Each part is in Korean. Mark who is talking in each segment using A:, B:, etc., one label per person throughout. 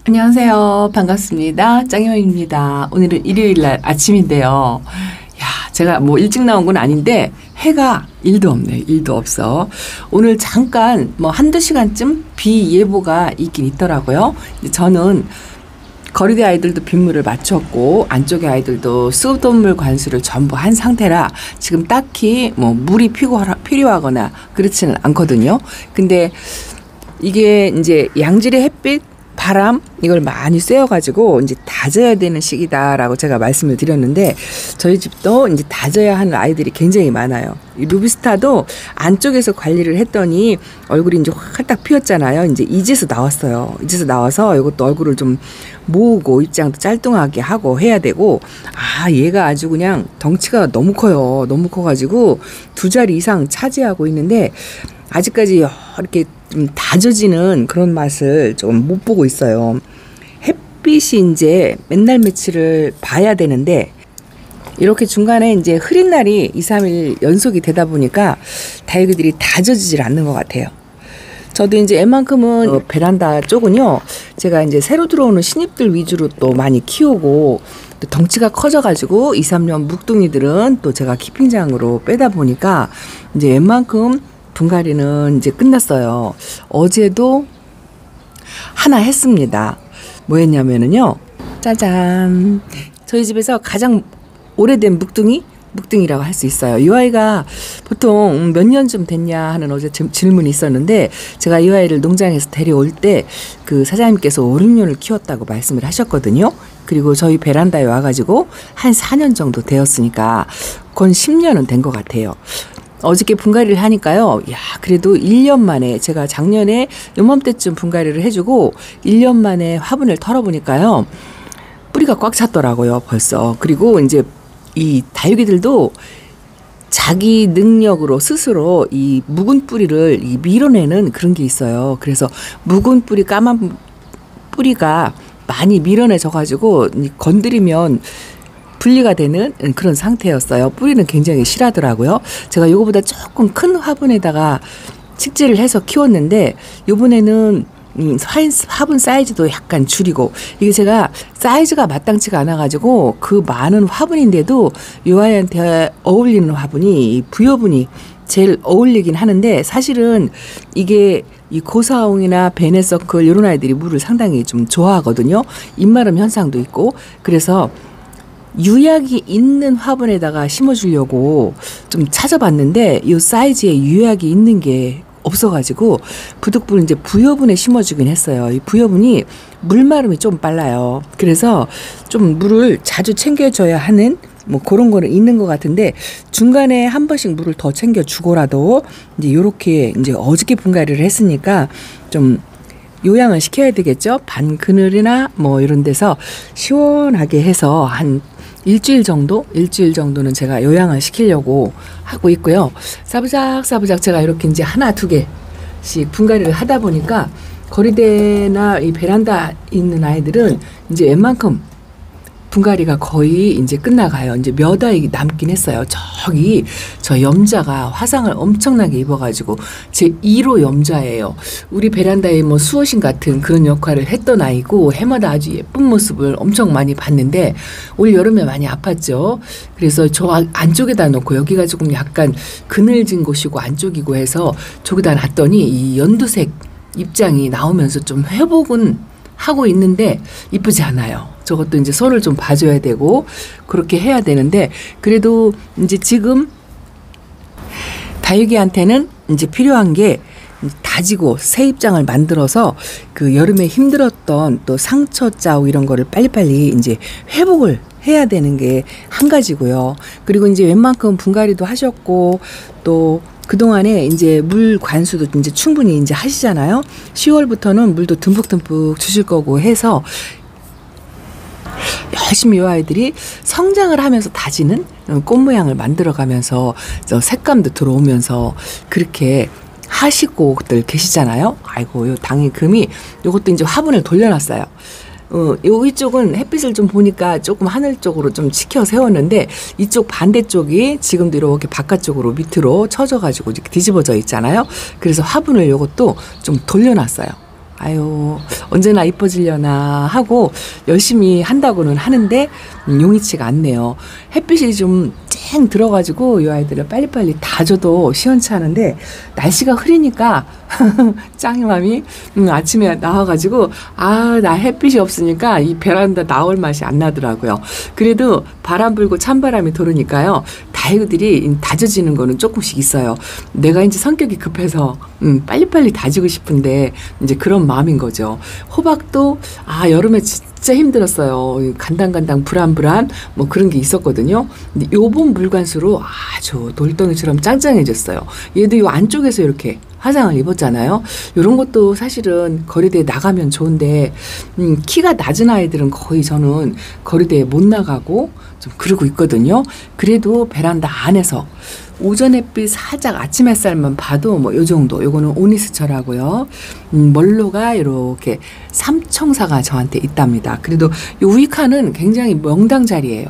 A: 안녕하세요. 반갑습니다. 짱이입니다. 오늘은 일요일날 아침인데요. 야, 제가 뭐 일찍 나온 건 아닌데 해가 1도 없네. 1도 없어. 오늘 잠깐 뭐 한두 시간쯤 비 예보가 있긴 있더라고요. 저는 거리대 아이들도 빗물을 맞췄고 안쪽의 아이들도 수돗물 관수를 전부 한 상태라 지금 딱히 뭐 물이 필요하거나 그렇지는 않거든요. 근데 이게 이제 양질의 햇빛, 바람 이걸 많이 쐬어가지고 이제 다져야 되는 시기다라고 제가 말씀을 드렸는데 저희 집도 이제 다져야 하는 아이들이 굉장히 많아요. 이 루비스타도 안쪽에서 관리를 했더니 얼굴이 이제 활딱 피었잖아요. 이제 이제서 나왔어요. 이제서 나와서 이것도 얼굴을 좀 모으고 입장도 짤뚱하게 하고 해야 되고, 얘가 아주 그냥 덩치가 너무 커요. 너무 커가지고 2자리 이상 차지하고 있는데 아직까지 이렇게 좀 다져지는 그런 맛을 좀 못 보고 있어요. 햇빛이 이제 맨날 며칠을 봐야 되는데 이렇게 중간에 이제 흐린 날이 2, 3일 연속이 되다 보니까 다육이들이 다져지질 않는 것 같아요. 저도 이제 웬만큼은 베란다 쪽은요, 제가 이제 새로 들어오는 신입들 위주로 또 많이 키우고 또 덩치가 커져가지고 2, 3년 묵둥이들은 또 제가 키핑장으로 빼다 보니까 이제 웬만큼 분갈이는 이제 끝났어요. 어제도 하나 했습니다. 뭐 했냐면은요, 짜잔. 저희 집에서 가장 오래된 묵둥이라고 할 수 있어요. 이 아이가 보통 몇 년쯤 됐냐 하는 어제 질문이 있었는데 제가 이 아이를 농장에서 데려올 때 그 사장님께서 5, 6년을 키웠다고 말씀을 하셨거든요. 그리고 저희 베란다에 와가지고 한 4년 정도 되었으니까 건 10년은 된 것 같아요. 어저께 분갈이를 하니까요. 그래도 1년 만에 제가 작년에 요맘때쯤 분갈이를 해주고 1년 만에 화분을 털어보니까요. 뿌리가 꽉 찼더라고요. 벌써. 그리고 이제 이 다육이들도 자기 능력으로 스스로 이 묵은 뿌리를 밀어내는 그런 게 있어요. 그래서 묵은 뿌리, 까만 뿌리가 많이 밀어내져 가지고 건드리면 분리가 되는 그런 상태였어요. 뿌리는 굉장히 실하더라고요. 제가 요거보다 조금 큰 화분에다가 식재를 해서 키웠는데 요번에는 화분 사이즈도 약간 줄이고, 이게 제가 사이즈가 마땅치가 않아가지고 그 많은 화분인데도 요 아이한테 어울리는 화분이 부여분이 제일 어울리긴 하는데, 사실은 이게 이 고사홍이나 베네서클 이런 아이들이 물을 상당히 좀 좋아하거든요. 입마름 현상도 있고. 그래서 유약이 있는 화분에다가 심어주려고 좀 찾아봤는데 이 사이즈에 유약이 있는 게 없어가지고 부득불 이제 부여분에 심어주긴 했어요. 이 부여분이 물마름이 좀 빨라요. 그래서 좀 물을 자주 챙겨줘야 하는 뭐 그런 거는 있는 것 같은데, 중간에 한 번씩 물을 더 챙겨주고라도 이제 요렇게 이제 어저께 분갈이를 했으니까 좀 요양을 시켜야 되겠죠. 반 그늘이나 뭐 이런 데서 시원하게 해서 한 일주일 정도는 제가 요양을 시키려고 하고 있고요. 사부작 제가 이렇게 이제 하나, 2개씩 분갈이를 하다 보니까 거리대나 이 베란다 있는 아이들은 이제 웬만큼 분갈이가 거의 이제 끝나가요. 이제 몇 아이 남긴 했어요. 저 염자가 화상을 엄청나게 입어가지고 제 1호 염자예요. 우리 베란다에 뭐 수호신 같은 그런 역할을 했던 아이고 해마다 아주 예쁜 모습을 엄청 많이 봤는데 올 여름에 많이 아팠죠. 그래서 저 안쪽에다 놓고, 여기가 조금 약간 그늘진 곳이고 안쪽이고 해서 저기다 놨더니 이 연두색 입장이 나오면서 좀 회복은 하고 있는데 이쁘지 않아요. 저것도 이제 손을 좀 봐줘야 되고 그렇게 해야 되는데, 그래도 이제 지금 다육이한테는 이제 필요한 게 다지고 새 입장을 만들어서 그 여름에 힘들었던 또 상처 자국 이런 거를 빨리빨리 이제 회복을 해야 되는 게 한 가지고요. 그리고 이제 웬만큼 분갈이도 하셨고 또 그동안에 이제 물 관수도 이제 충분히 이제 하시잖아요. 10월부터는 물도 듬뿍듬뿍 주실 거고 해서 열심히 이 아이들이 성장을 하면서 다지는 꽃 모양을 만들어가면서 색감도 들어오면서 그렇게 하시고들 계시잖아요. 아이고, 요 당일금이 요것도 이제 화분을 돌려놨어요. 여기 쪽은 햇빛을 좀 보니까 조금 하늘 쪽으로 좀 치켜 세웠는데 이쪽 반대쪽이 지금도 이렇게 바깥쪽으로 밑으로 쳐져가지고 이렇게 뒤집어져 있잖아요. 그래서 화분을 요것도 좀 돌려놨어요. 아유, 언제나 이뻐지려나 하고 열심히 한다고는 하는데 용이치가 않네요. 햇빛이 좀 쨍 들어가지고 이 아이들을 빨리빨리 다 줘도 시원찮은데 날씨가 흐리니까 짱이맘이 아침에 나와가지고 나 햇빛이 없으니까 이 베란다 나올 맛이 안 나더라고요. 그래도 바람 불고 찬바람이 돌으니까요. 다육이들이 다져지는 거는 조금씩 있어요. 내가 이제 성격이 급해서 빨리빨리 다지고 싶은데 이제 그런 마음인 거죠. 호박도 여름에 진짜 힘들었어요. 간당간당 불안불안 뭐 그런 게 있었거든요. 근데 요번 물관수로 아주 돌덩이처럼 짱짱해졌어요. 얘도 요 안쪽에서 이렇게 화상을 입었잖아요. 이런 것도 사실은 거리대에 나가면 좋은데 키가 낮은 아이들은 거의 저는 거리대에 못 나가고 좀 그러고 있거든요. 그래도 베란다 안에서 오전 햇빛 살짝 아침 햇살만 봐도 뭐 요 정도. 요거는 오니스철하고요. 멀로가 이렇게 삼청사가 저한테 있답니다. 그래도 요 우이카는 굉장히 명당 자리예요.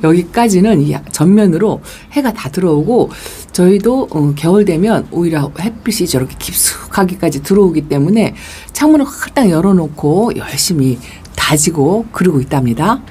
A: 여기까지는 이 전면으로 해가 다 들어오고 저희도 겨울 되면 오히려 햇빛이 저렇게 깊숙하게까지 들어오기 때문에 창문을 확 열어놓고 열심히 다지고 그러고 있답니다.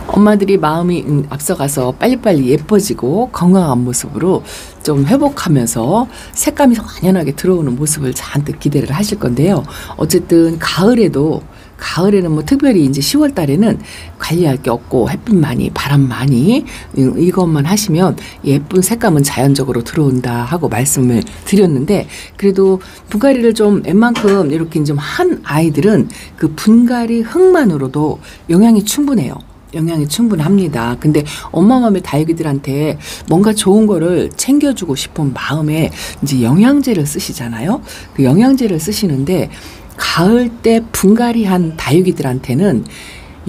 A: 엄마들이 마음이 앞서가서 빨리빨리 예뻐지고 건강한 모습으로 좀 회복하면서 색감이 완연하게 들어오는 모습을 잔뜩 기대를 하실 건데요. 어쨌든 가을에는 뭐 특별히 이제 10월 달에는 관리할 게 없고 햇빛 많이 바람 많이 이것만 하시면 예쁜 색감은 자연적으로 들어온다 하고 말씀을 드렸는데 그래도 분갈이를 좀 웬만큼 이렇게 좀 한 아이들은 그 분갈이 흙만으로도 영양이 충분해요. 영양이 충분합니다. 근데 엄마 마음의 다육이들한테 뭔가 좋은 거를 챙겨주고 싶은 마음에 이제 영양제를 쓰시잖아요. 그 영양제를 쓰시는데 가을 때 분갈이한 다육이들한테는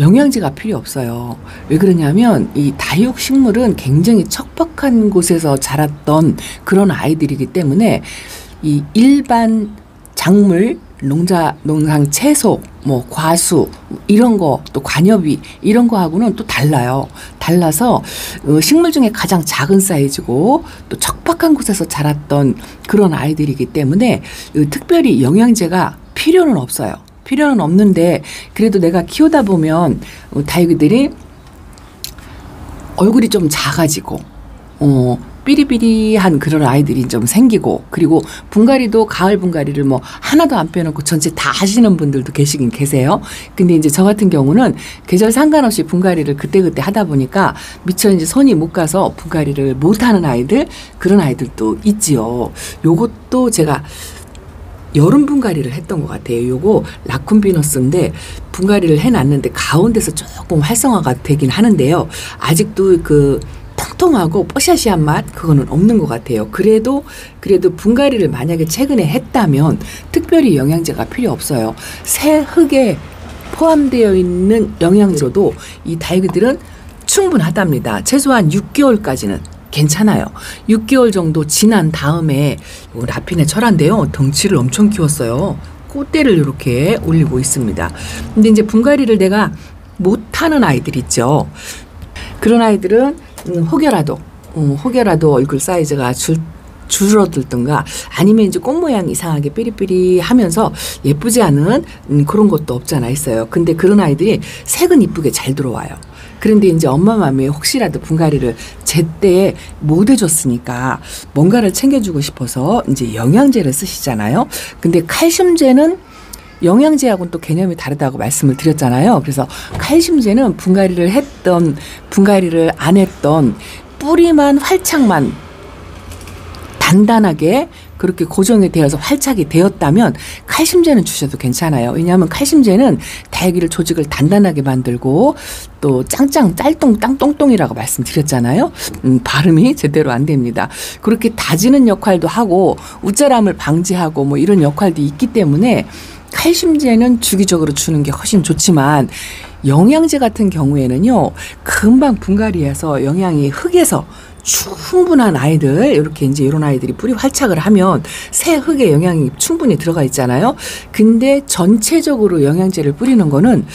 A: 영양제가 필요 없어요. 왜 그러냐면 이 다육 식물은 굉장히 척박한 곳에서 자랐던 그런 아이들이기 때문에 이 일반 작물 농상 채소, 뭐 과수 이런 거 또 관엽이 이런 거하고는 또 달라요. 달라서 식물 중에 가장 작은 사이즈고 또 척박한 곳에서 자랐던 그런 아이들이기 때문에 특별히 영양제가 필요는 없어요. 필요는 없는데 그래도 내가 키우다 보면 다육이들이 얼굴이 좀 작아지고 삐리삐리한 그런 아이들이 좀 생기고 그리고 분갈이도 가을 분갈이를 뭐 하나도 안 빼놓고 전체 다 하시는 분들도 계시긴 계세요. 근데 이제 저 같은 경우는 계절 상관없이 분갈이를 그때그때 하다 보니까 미처 이제 손이 못 가서 분갈이를 못 하는 아이들 그런 아이들도 있지요. 요것도 제가 여름 분갈이를 했던 것 같아요. 요거 라쿤비너스인데 분갈이를 해놨는데 가운데서 조금 활성화가 되긴 하는데요. 아직도 그 통통하고 뽀샤시한 맛 그거는 없는 것 같아요. 그래도 분갈이를 만약에 최근에 했다면 특별히 영양제가 필요 없어요. 새 흙에 포함되어 있는 영양제도 이 다육이들은 충분하답니다. 최소한 6개월까지는 괜찮아요. 6개월 정도 지난 다음에 라핀의 철화인데요. 덩치를 엄청 키웠어요. 꽃대를 이렇게 올리고 있습니다. 근데 이제 분갈이를 내가 못하는 아이들 있죠. 그런 아이들은 혹여라도 얼굴 사이즈가 줄어들든가 아니면 이제 꽃 모양 이상하게 삐리삐리 하면서 예쁘지 않은 그런 것도 없잖아 있어요. 근데 그런 아이들이 색은 이쁘게 잘 들어와요. 그런데 이제 엄마 마음에 혹시라도 분갈이를 제때 못 해줬으니까 뭔가를 챙겨주고 싶어서 이제 영양제를 쓰시잖아요. 근데 칼슘제는 영양제하고는 또 개념이 다르다고 말씀을 드렸잖아요. 그래서 칼슘제는 분갈이를 안 했던 뿌리만 활착만 단단하게 그렇게 고정이 되어서 활착이 되었다면 칼슘제는 주셔도 괜찮아요. 왜냐하면 칼슘제는 다육이를 조직을 단단하게 만들고 또 짱짱 땅똥똥이라고 말씀드렸잖아요. 발음이 제대로 안 됩니다. 그렇게 다지는 역할도 하고 웃자람을 방지하고 뭐 이런 역할도 있기 때문에 칼슘제는 주기적으로 주는 게 훨씬 좋지만 영양제 같은 경우에는요. 금방 분갈이해서 영양이 흙에서 충분한 아이들, 이렇게 이제 이런 아이들이 뿌리 활착을 하면 새 흙에 영양이 충분히 들어가 있잖아요. 근데 전체적으로 영양제를 뿌리는 거는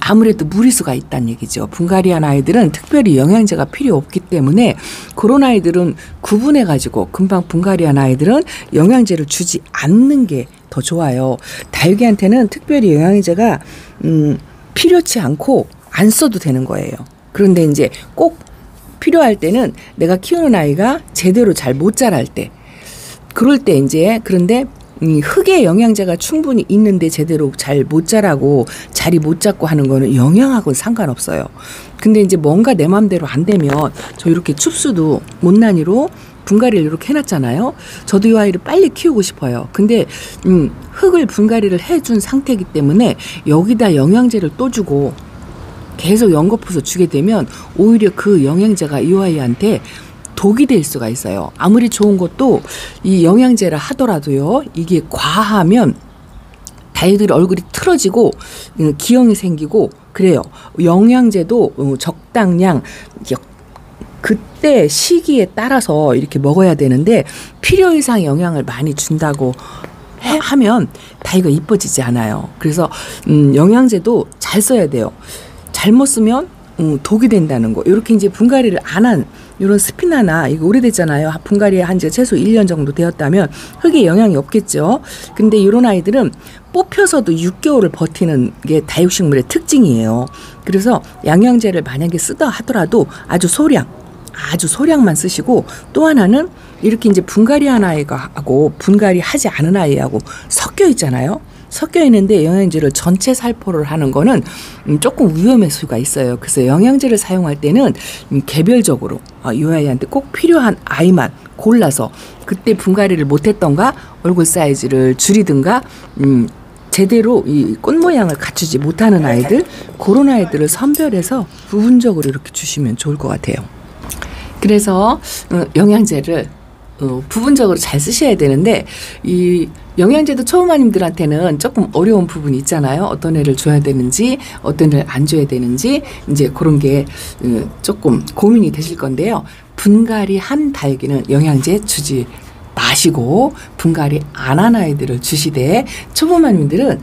A: 아무래도 무리수가 있다는 얘기죠. 분갈이한 아이들은 특별히 영양제가 필요 없기 때문에 그런 아이들은 구분해 가지고 금방 분갈이한 아이들은 영양제를 주지 않는 게 더 좋아요. 다육이한테는 특별히 영양제가 필요치 않고 안 써도 되는 거예요. 그런데 이제 꼭 필요할 때는 내가 키우는 아이가 제대로 잘 못 자랄 때, 그럴 때 이제, 그런데 흙에 영양제가 충분히 있는데 제대로 잘 못 자라고 자리 못 잡고 하는 거는 영양하고는 상관없어요. 근데 이제 뭔가 내 맘대로 안 되면 저 이렇게 춥수도 못난이로 분갈이를 이렇게 해놨잖아요. 저도 이 아이를 빨리 키우고 싶어요. 근데 흙을 분갈이를 해준 상태이기 때문에 여기다 영양제를 또 주고 계속 연거푸서 주게 되면 오히려 그 영양제가 이 아이한테 독이 될 수가 있어요. 아무리 좋은 것도 이 영양제를 하더라도요, 이게 과하면 다육이 얼굴이 틀어지고 기형이 생기고 그래요. 영양제도 적당량 그때 시기에 따라서 이렇게 먹어야 되는데 필요 이상 영양을 많이 준다고 하면 다육이가 이뻐지지 않아요. 그래서 영양제도 잘 써야 돼요. 잘못 쓰면 독이 된다는 거. 이렇게 이제 분갈이를 안 한 이런 스피나나 이거 오래됐잖아요. 분갈이 한 지 최소 1년 정도 되었다면 흙에 영향이 없겠죠. 근데 이런 아이들은 뽑혀서도 6개월을 버티는 게 다육식물의 특징이에요. 그래서 영양제를 만약에 쓰다 하더라도 아주 소량만 쓰시고, 또 하나는 이렇게 이제 분갈이한 아이가 하고 분갈이 하지 않은 아이하고 섞여 있잖아요. 섞여 있는데 영양제를 전체 살포를 하는 거는 조금 위험할 수가 있어요. 그래서 영양제를 사용할 때는 개별적으로 이 아이한테 꼭 필요한 아이만 골라서, 그때 분갈이를 못했던가 얼굴 사이즈를 줄이든가 제대로 이 꽃 모양을 갖추지 못하는 아이들, 그런 아이들을 선별해서 부분적으로 이렇게 주시면 좋을 것 같아요. 그래서 영양제를 부분적으로 잘 쓰셔야 되는데, 이 영양제도 초보마님들한테는 조금 어려운 부분이 있잖아요. 어떤 애를 줘야 되는지, 어떤 애를 안 줘야 되는지, 이제 그런 게 조금 고민이 되실 건데요. 분갈이 한 다육이는 영양제 주지 마시고 분갈이 안 한 아이들을 주시되, 초보마님들은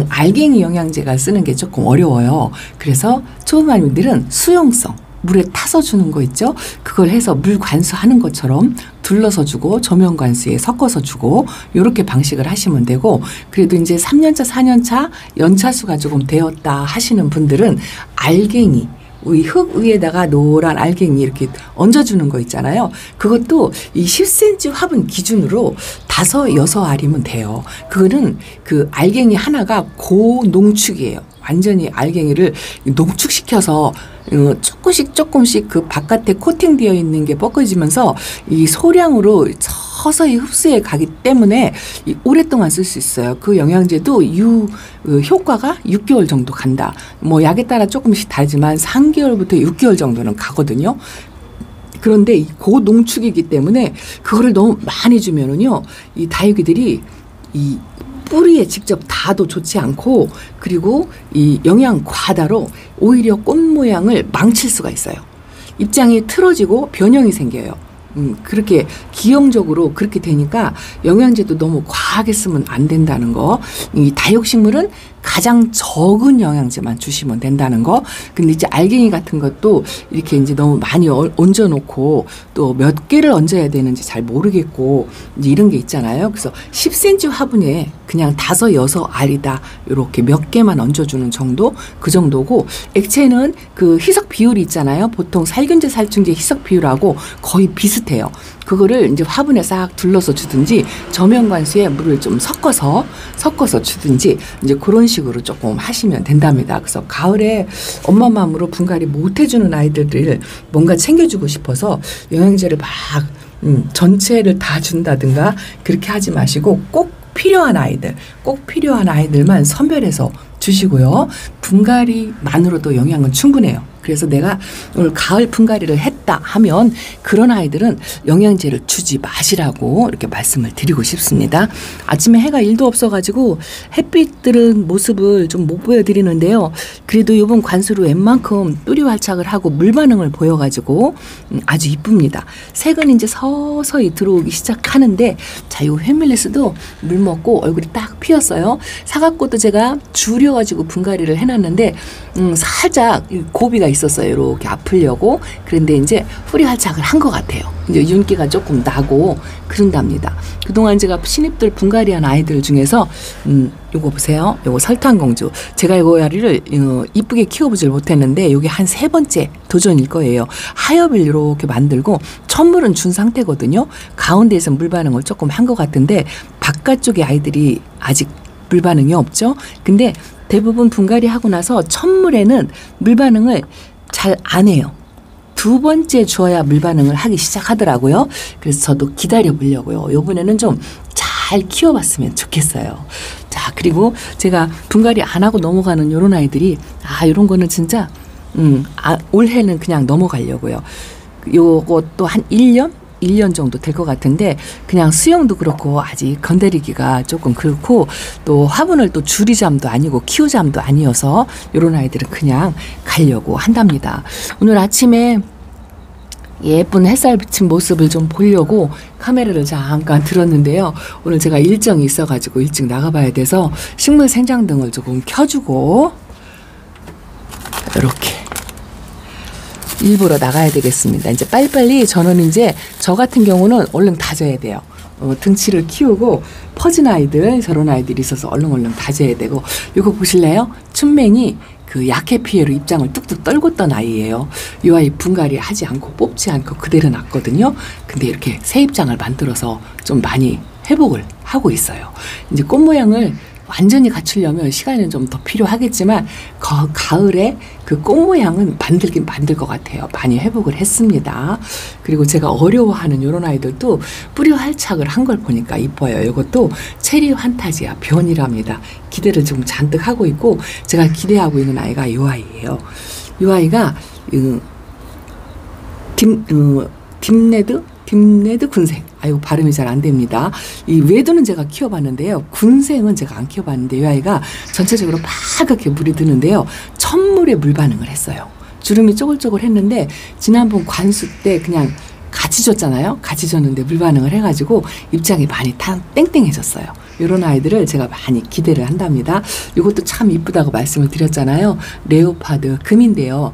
A: 알갱이 영양제가 쓰는 게 조금 어려워요. 그래서 초보마님들은 수용성, 물에 타서 주는 거 있죠? 그걸 해서 물 관수하는 것처럼 둘러서 주고 조명 관수에 섞어서 주고, 이렇게 방식을 하시면 되고, 그래도 이제 3년차, 4년차 연차수가 조금 되었다 하시는 분들은 알갱이, 흙 위에다가 노란 알갱이 이렇게 얹어주는 거 있잖아요. 그것도 이 10cm 화분 기준으로 5, 6알이면 돼요. 그거는 그 알갱이 하나가 고농축이에요. 완전히 알갱이를 농축시켜서 조금씩 그 바깥에 코팅되어 있는 게 벗겨지면서 이 소량으로 서서히 흡수해 가기 때문에 오랫동안 쓸 수 있어요. 그 영양제도 효과가 6개월 정도 간다. 뭐 약에 따라 조금씩 다르지만 3개월부터 6개월 정도는 가거든요. 그런데 이 고농축이기 때문에 그거를 너무 많이 주면은요, 이 다육이들이 이 뿌리에 직접 닿아도 좋지 않고, 그리고 이 영양 과다로 오히려 꽃 모양을 망칠 수가 있어요. 입장이 틀어지고 변형이 생겨요. 그렇게 기형적으로 그렇게 되니까 영양제도 너무 과하게 쓰면 안 된다는 거. 이 다육식물은 가장 적은 영양제만 주시면 된다는 거. 근데 이제 알갱이 같은 것도 이렇게 이제 너무 많이 얹어 놓고 또 몇 개를 얹어야 되는지 잘 모르겠고 이제 이런 게 있잖아요. 그래서 10cm 화분에 그냥 5, 6알이다. 이렇게 몇 개만 얹어주는 정도? 그 정도고, 액체는 그 희석 비율이 있잖아요. 보통 살균제, 살충제 희석 비율하고 거의 비슷해요. 그거를 이제 화분에 싹 둘러서 주든지 저면관수에 물을 좀 섞어서 주든지 이제 그런 식으로 조금 하시면 된답니다. 그래서 가을에 엄마 마음으로 분갈이 못 해주는 아이들을 뭔가 챙겨주고 싶어서 영양제를 막 전체를 다 준다든가 그렇게 하지 마시고 꼭 필요한 아이들만 선별해서 주시고요. 분갈이만으로도 영양은 충분해요. 그래서 내가 오늘 가을 분갈이를 했다 하면 그런 아이들은 영양제를 주지 마시라고 이렇게 말씀을 드리고 싶습니다. 아침에 해가 1도 없어가지고 햇빛 들은 모습을 좀 못 보여드리는데요. 그래도 이번 관수로 웬만큼 뿌리 활착을 하고 물 반응을 보여가지고 아주 이쁩니다. 색은 이제 서서히 들어오기 시작하는데 자, 이 헤밀리스도 물 먹고 얼굴이 딱 피었어요. 사과꽃도 제가 줄여가지고 분갈이를 해놨는데 살짝 고비가 있었어요. 이렇게 아프려고. 그런데 이제 뿌리 활착을 한 것 같아요. 이제 윤기가 조금 나고 그런답니다. 그동안 제가 신입들 분갈이한 아이들 중에서 요거 보세요. 요거 설탕공주. 제가 이거 아이를 이쁘게 키워보질 못했는데 요게 한 3번째 도전일 거예요. 하엽을 이렇게 만들고 첫물은 준 상태거든요. 가운데에서 물 반응을 조금 한 것 같은데 바깥쪽에 아이들이 아직 물 반응이 없죠. 근데 대부분 분갈이 하고 나서 첫물에는 물 반응을 잘 안 해요. 2번째 주어야 물 반응을 하기 시작하더라고요. 그래서 저도 기다려 보려고요. 이번에는 좀 잘 키워봤으면 좋겠어요. 자, 그리고 제가 분갈이 안 하고 넘어가는 요런 아이들이 요런 거는 진짜 올해는 그냥 넘어가려고요. 요것도 한 1년 정도 될 것 같은데 그냥 수영도 그렇고 아직 건드리기가 조금 그렇고 또 화분을 또 줄이잠도 아니고 키우잠도 아니어서 이런 아이들은 그냥 가려고 한답니다. 오늘 아침에 예쁜 햇살 비친 모습을 좀 보려고 카메라를 잠깐 들었는데요. 오늘 제가 일정이 있어가지고 일찍 나가봐야 돼서 식물 생장등을 조금 켜주고 이렇게 일부러 나가야 되겠습니다. 이제 빨리빨리 저는 이제 저 같은 경우는 얼른 다져야 돼요. 등치를 키우고 퍼진 아이들 저런 아이들이 있어서 얼른 다져야 되고 이거 보실래요? 춘맹이 그 약해 피해로 입장을 뚝뚝 떨궜던 아이예요. 이 아이 분갈이 하지 않고 뽑지 않고 그대로 놨거든요. 근데 이렇게 새 입장을 만들어서 좀 많이 회복을 하고 있어요. 이제 꽃 모양을 완전히 갖추려면 시간은 좀 더 필요하겠지만 가을에 그 꽃 모양은 만들긴 만들 것 같아요. 많이 회복을 했습니다. 그리고 제가 어려워하는 이런 아이들도 뿌리 활착을 한 걸 보니까 이뻐요. 이것도 체리 환타지아 변이랍니다. 기대를 좀 잔뜩 하고 있고 제가 기대하고 있는 아이가 이 아이예요. 이 아이가 딥레드 군생. 아이고 발음이 잘 안 됩니다. 이 외두는 제가 키워봤는데요. 군생은 제가 안 키워봤는데 이 아이가 전체적으로 파랗게 물이 드는데요. 첫물에 물 반응을 했어요. 주름이 쪼글쪼글 했는데 지난번 관수 때 그냥 같이 줬잖아요. 같이 줬는데 물 반응을 해가지고 입장이 많이 땡땡해졌어요. 이런 아이들을 제가 많이 기대를 한답니다. 이것도 참 이쁘다고 말씀을 드렸잖아요. 레오파드 금인데요.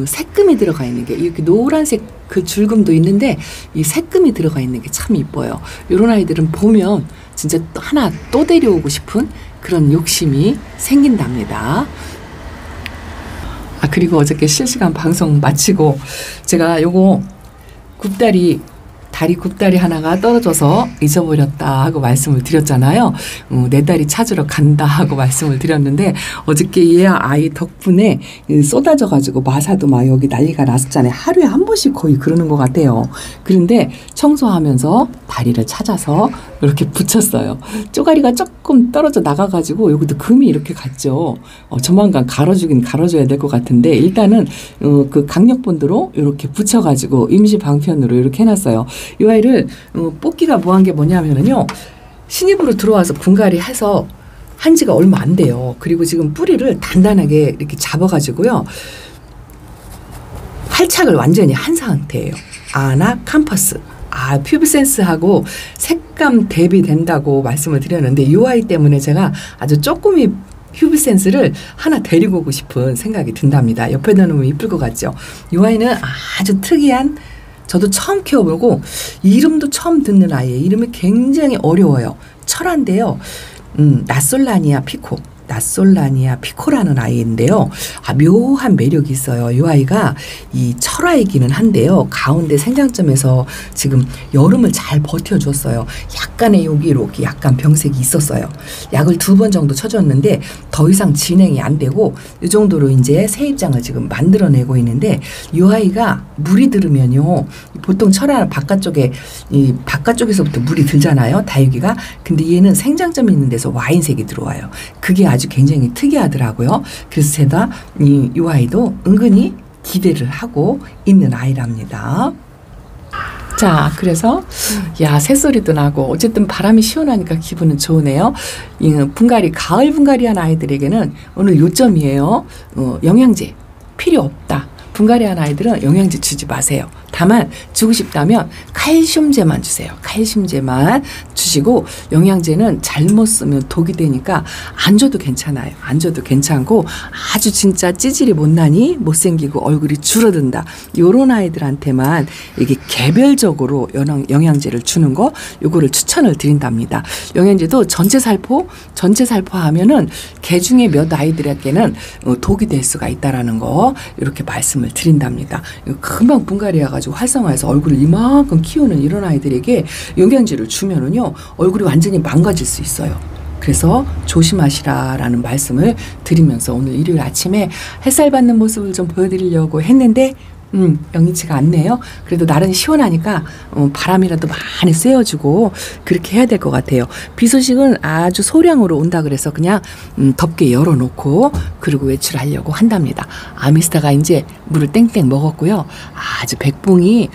A: 색금이 들어가 있는 게 이렇게 노란색 그 줄금도 있는데 이 색금이 들어가 있는 게 참 이뻐요. 이런 아이들은 보면 진짜 하나 또 데려오고 싶은 그런 욕심이 생긴답니다. 그리고 어저께 실시간 방송 마치고 제가 요거 다리 굽다리 하나가 떨어져서 잊어버렸다 하고 말씀을 드렸잖아요. 내 다리 찾으러 간다 하고 말씀을 드렸는데 어저께 얘 아이 덕분에 쏟아져가지고 마사도 막 여기 난리가 났었잖아요. 하루에 한 번씩 거의 그러는 것 같아요. 그런데 청소하면서 다리를 찾아서 이렇게 붙였어요. 쪼가리가 조금 떨어져 나가가지고 여기도 금이 이렇게 갔죠. 조만간 갈아주긴 갈아줘야 될 것 같은데 일단은 그 강력본드로 이렇게 붙여가지고 임시 방편으로 이렇게 해놨어요. 이 아이를 뽑기가 뭐한 게 뭐냐면요. 신입으로 들어와서 분갈이 해서 한 지가 얼마 안 돼요. 그리고 지금 뿌리를 단단하게 이렇게 잡아가지고요. 활착을 완전히 한 상태예요. 아나 캠퍼스. 퓨비센스하고 색감 대비된다고 말씀을 드렸는데 이 아이 때문에 제가 아주 조금이 퓨비센스를 하나 데리고 오고 싶은 생각이 든답니다. 옆에다 놓으면 이쁠 것 같죠. 이 아이는 아주 특이한 저도 처음 키워보고 이름도 처음 듣는 아이예요. 이름이 굉장히 어려워요. 철한데요. 나솔라니아 피코라는 아이인데요. 묘한 매력이 있어요. 이 아이가 이 철아이기는 한데요. 가운데 생장점에서 지금 여름을 잘 버텨줬어요. 약간의 여기 이렇게 약간 병색이 있었어요. 약을 2번 정도 쳐줬는데 더 이상 진행이 안 되고 이 정도로 이제 새 입장을 지금 만들어내고 있는데 이 아이가 물이 들으면요. 보통 철아 바깥쪽에서부터 물이 들잖아요. 다육이가. 근데 얘는 생장점이 있는 데서 와인색이 들어와요. 그게 아주 굉장히 특이하더라고요. 그래서 제가 이 아이도 은근히 기대를 하고 있는 아이랍니다. 자, 그래서 야, 새소리도 나고 어쨌든 바람이 시원하니까 기분은 좋으네요. 분갈이, 가을 분갈이한 아이들에게는 오늘 요점이에요. 영양제 필요 없다. 분갈이한 아이들은 영양제 주지 마세요. 다만 주고 싶다면 칼슘제만 주세요. 칼슘제만 주시고 영양제는 잘못 쓰면 독이 되니까 안 줘도 괜찮아요. 안 줘도 괜찮고 아주 진짜 찌질이 못나니 못생기고 얼굴이 줄어든다. 요런 아이들한테만 이게 개별적으로 영양제를 주는 거 요거를 추천을 드린답니다. 영양제도 전체 살포 하면은 개 중에 몇 아이들에게는 독이 될 수가 있다라는 거 이렇게 말씀을 드린답니다. 금방 분갈이가 가지고 활성화해서 얼굴을 이만큼 키우는 이런 아이들에게 영양제를 주면은요 얼굴이 완전히 망가질 수 있어요. 그래서 조심하시라라는 말씀을 드리면서 오늘 일요일 아침에 햇살 받는 모습을 좀 보여드리려고 했는데 영리치가 않네요. 그래도 날은 시원하니까 바람이라도 많이 쐬어주고 그렇게 해야 될 것 같아요. 비 소식은 아주 소량으로 온다 그래서 그냥 덥게 열어놓고 그리고 외출하려고 한답니다. 아미스타가 이제 물을 땡땡 먹었고요. 아주 백봉이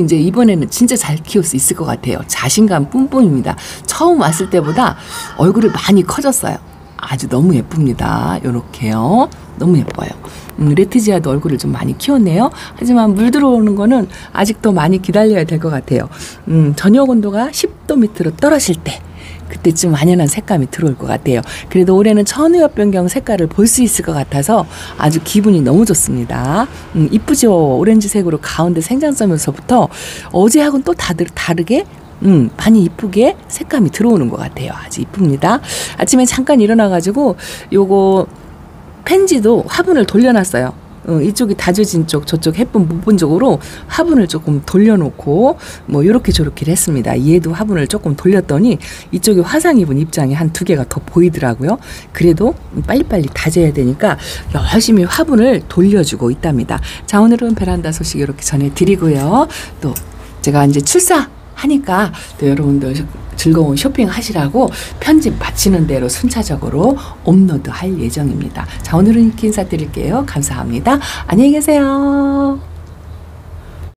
A: 이제 이번에는 진짜 잘 키울 수 있을 것 같아요. 자신감 뿜뿜입니다. 처음 왔을 때보다 얼굴이 많이 커졌어요. 아주 너무 예쁩니다. 요렇게요. 너무 예뻐요. 레티지아도 얼굴을 좀 많이 키웠네요. 하지만 물 들어오는 거는 아직도 많이 기다려야 될 것 같아요. 저녁 온도가 10도 밑으로 떨어질 때 그때쯤 완연한 색감이 들어올 것 같아요. 그래도 올해는 천우엽 변경 색깔을 볼 수 있을 것 같아서 아주 기분이 너무 좋습니다. 이쁘죠? 오렌지색으로 가운데 생장점에서부터 어제하고는 또 다르게 많이 이쁘게 색감이 들어오는 것 같아요. 아주 이쁩니다. 아침에 잠깐 일어나가지고 요거 펜지도 화분을 돌려놨어요. 이쪽이 다져진 쪽, 저쪽 해분 못 본 쪽으로 화분을 조금 돌려놓고 뭐 요렇게 저렇게 했습니다. 얘도 화분을 조금 돌렸더니 이쪽에 화상 입은 입장이 한 2개가 더 보이더라고요. 그래도 빨리빨리 다져야 되니까 열심히 화분을 돌려주고 있답니다. 자, 오늘은 베란다 소식 이렇게 전해드리고요. 또 제가 이제 출사하니까 또 여러분들 즐거운 쇼핑 하시라고 편집 마치는 대로 순차적으로 업로드 할 예정입니다. 자, 오늘은 이렇게 인사드릴게요. 감사합니다. 안녕히 계세요.